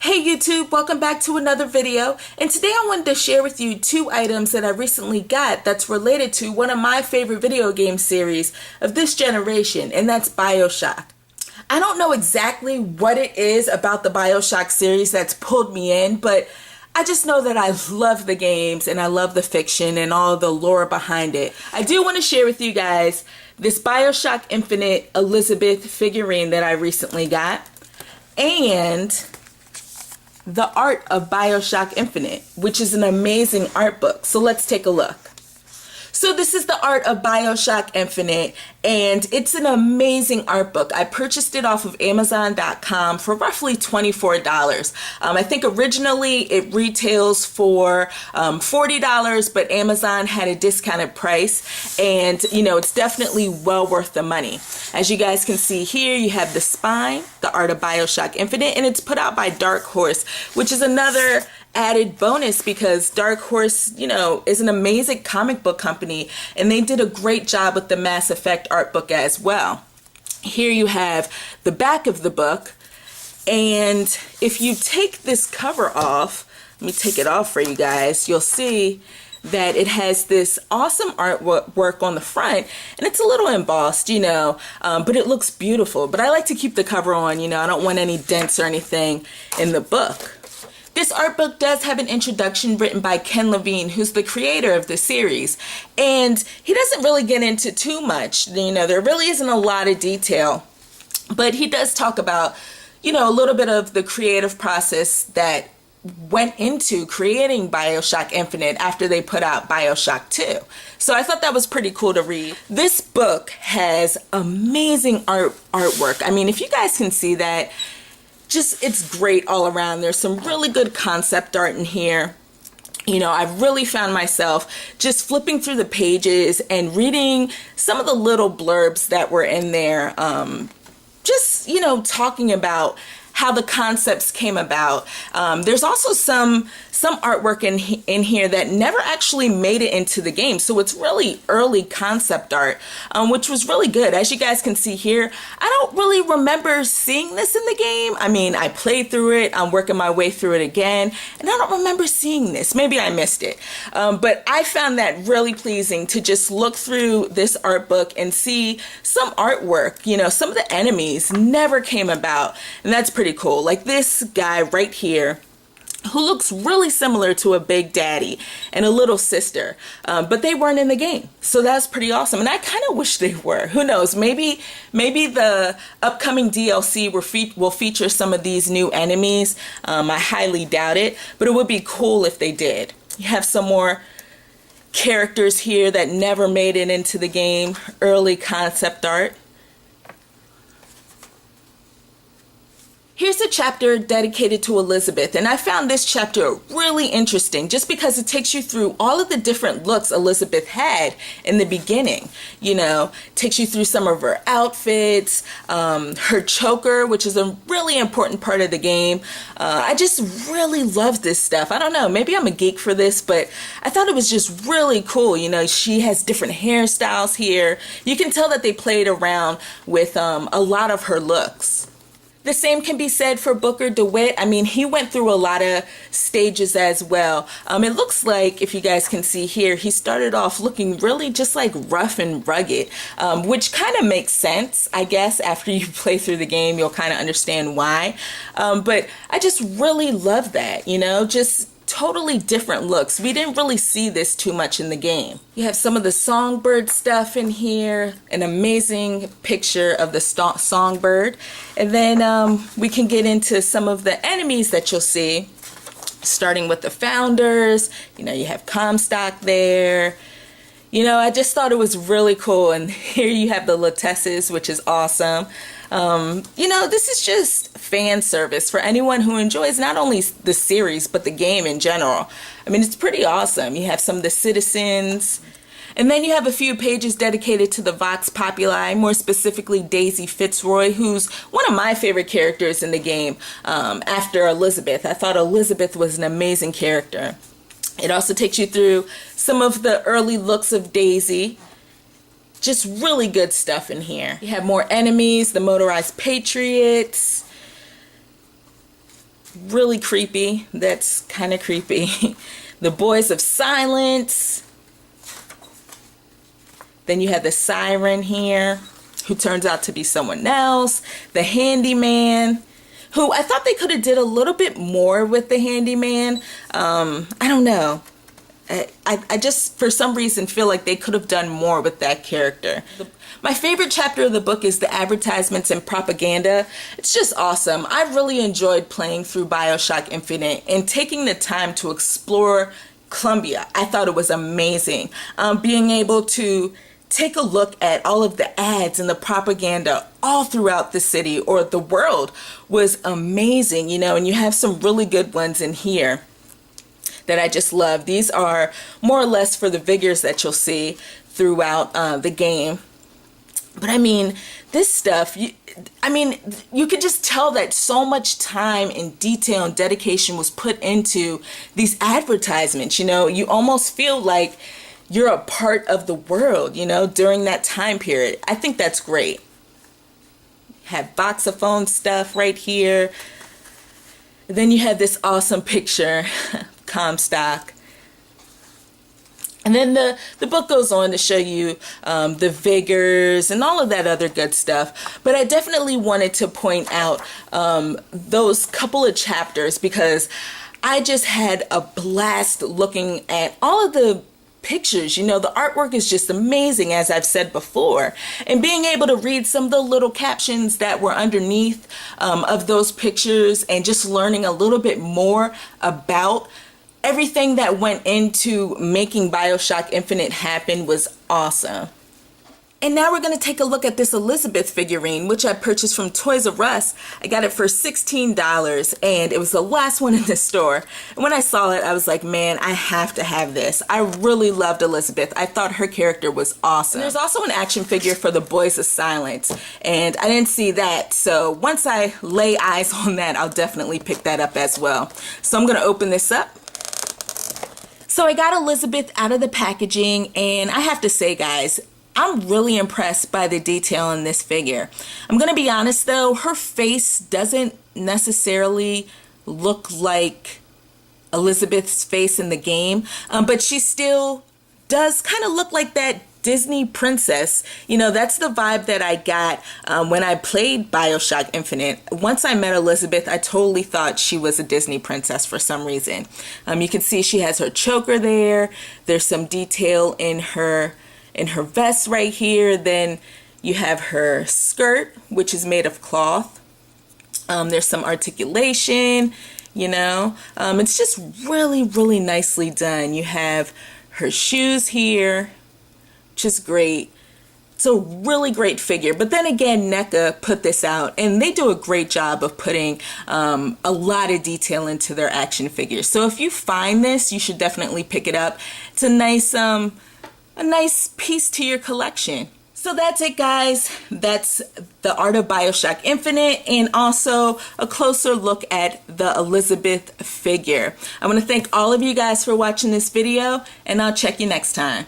Hey YouTube, welcome back to another video, and today I wanted to share with you two items that I recently got that's related to one of my favorite video game series of this generation, and that's Bioshock. I don't know exactly what it is about the Bioshock series that's pulled me in, but I just know that I love the games and I love the fiction and all the lore behind it. I do want to share with you guys this Bioshock Infinite Elizabeth figurine that I recently got, and the Art of Bioshock Infinite, which is an amazing art book. So let's take a look. So this is the Art of Bioshock Infinite, and it's an amazing art book. I purchased it off of Amazon.com for roughly $24. I think originally it retails for $40, but Amazon had a discounted price, and it's definitely well worth the money. As you guys can see here, you have the spine, the Art of Bioshock Infinite, and it's put out by Dark Horse, which is another added bonus because Dark Horse, is an amazing comic book company, and they did a great job with the Mass Effect art book as well. Here you have the back of the book, and if you take this cover off, let me take it off for you guys, you'll see that it has this awesome artwork on the front, and it's a little embossed, but it looks beautiful. But I like to keep the cover on, I don't want any dents or anything in the book. This art book does have an introduction written by Ken Levine, who's the creator of the series, and he doesn't really get into too much. There really isn't a lot of detail, but he does talk about, a little bit of the creative process that went into creating Bioshock Infinite after they put out Bioshock 2. So I thought that was pretty cool to read. This book has amazing artwork. I mean, if you guys can see that, it's great all around. There's some really good concept art in here. I've really found myself just flipping through the pages and reading some of the little blurbs that were in there, talking about how the concepts came about. There's also some artwork in here that never actually made it into the game, so it's really early concept art, which was really good. As you guys can see here, I don't really remember seeing this in the game. I mean, I played through it, I'm working my way through it again, and I don't remember seeing this. Maybe I missed it, but I found that really pleasing to just look through this art book and see some artwork. Some of the enemies never came about, and that's pretty cool. Like this guy right here, who looks really similar to a Big Daddy and a little sister, but they weren't in the game, so that's pretty awesome. And I kind of wish they were. Who knows? Maybe the upcoming DLC will feature some of these new enemies. I highly doubt it, but it would be cool if they did. You have some more characters here that never made it into the game. Early concept art. Here's a chapter dedicated to Elizabeth, and I found this chapter really interesting just because it takes you through all of the different looks Elizabeth had in the beginning. Takes you through some of her outfits, her choker, which is a really important part of the game. I just really love this stuff. I don't know, maybe I'm a geek for this, but I thought it was just really cool. She has different hairstyles here. You can tell that they played around with a lot of her looks. The same can be said for Booker DeWitt. I mean, he went through a lot of stages as well. It looks like, if you guys can see here, he started off looking really just like rough and rugged, which kind of makes sense, I guess. After you play through the game, you'll kind of understand why. But I just really love that, just totally different looks. We didn't really see this too much in the game. You have some of the songbird stuff in here, an amazing picture of the songbird, and then we can get into some of the enemies that you'll see, starting with the founders. You have Comstock there. I just thought it was really cool, and here you have the Lutesses, which is awesome. This is just fan service for anyone who enjoys not only the series, but the game in general. I mean, it's pretty awesome. You have some of the citizens, and then you have a few pages dedicated to the Vox Populi, more specifically Daisy Fitzroy, who's one of my favorite characters in the game after Elizabeth. I thought Elizabeth was an amazing character. It also takes you through some of the early looks of Daisy. Just really good stuff in here. You have more enemies, the Motorized Patriots. really creepy. That's kind of creepy. The Boys of Silence. Then you have the Siren here, who turns out to be someone else. The Handyman, who I thought they could have did a little bit more with the Handyman. I don't know. I just, for some reason, feel like they could have done more with that character. My favorite chapter of the book is the advertisements and propaganda. It's just awesome. I really enjoyed playing through Bioshock Infinite and taking the time to explore Columbia. I thought it was amazing. Being able to take a look at all of the ads and the propaganda all throughout the city or the world was amazing, you know, and you have some really good ones in here that I just love. These are more or less for the figures that you'll see throughout the game. But I mean, this stuff, you could just tell that so much time and detail and dedication was put into these advertisements. You know, you almost feel like you're a part of the world, you know, during that time period. I think that's great. Have voxophone stuff right here. Then you have this awesome picture, Comstock. And then the book goes on to show you the vigors and all of that other good stuff. But I definitely wanted to point out those couple of chapters because I just had a blast looking at all of the pictures. You know, the artwork is just amazing, as I've said before. And being able to read some of the little captions that were underneath of those pictures and just learning a little bit more about everything that went into making Bioshock Infinite happen was awesome. And now we're going to take a look at this Elizabeth figurine, which I purchased from Toys R Us. I got it for $16, and it was the last one in the store. And when I saw it, I was like, man, I have to have this. I really loved Elizabeth. I thought her character was awesome. And there's also an action figure for the Boys of Silence, and I didn't see that. So once I lay eyes on that, I'll definitely pick that up as well. So I'm going to open this up. So I got Elizabeth out of the packaging, and I have to say, guys, I'm really impressed by the detail in this figure. I'm going to be honest though, her face doesn't necessarily look like Elizabeth's face in the game, but she still does kind of look like that Disney princess. You know, that's the vibe that I got when I played Bioshock Infinite. Once I met Elizabeth, I totally thought she was a Disney princess for some reason. You can see she has her choker there. There's some detail in her vest right here. Then you have her skirt, which is made of cloth. There's some articulation, you know. It's just really, really nicely done. You have her shoes here, which is great. It's a really great figure. But then again, Neca put this out, and they do a great job of putting a lot of detail into their action figures. So if you find this, you should definitely pick it up. It's a nice piece to your collection. So that's it, guys. That's the Art of Bioshock Infinite, and also a closer look at the Elizabeth figure. I want to thank all of you guys for watching this video, and I'll check you next time.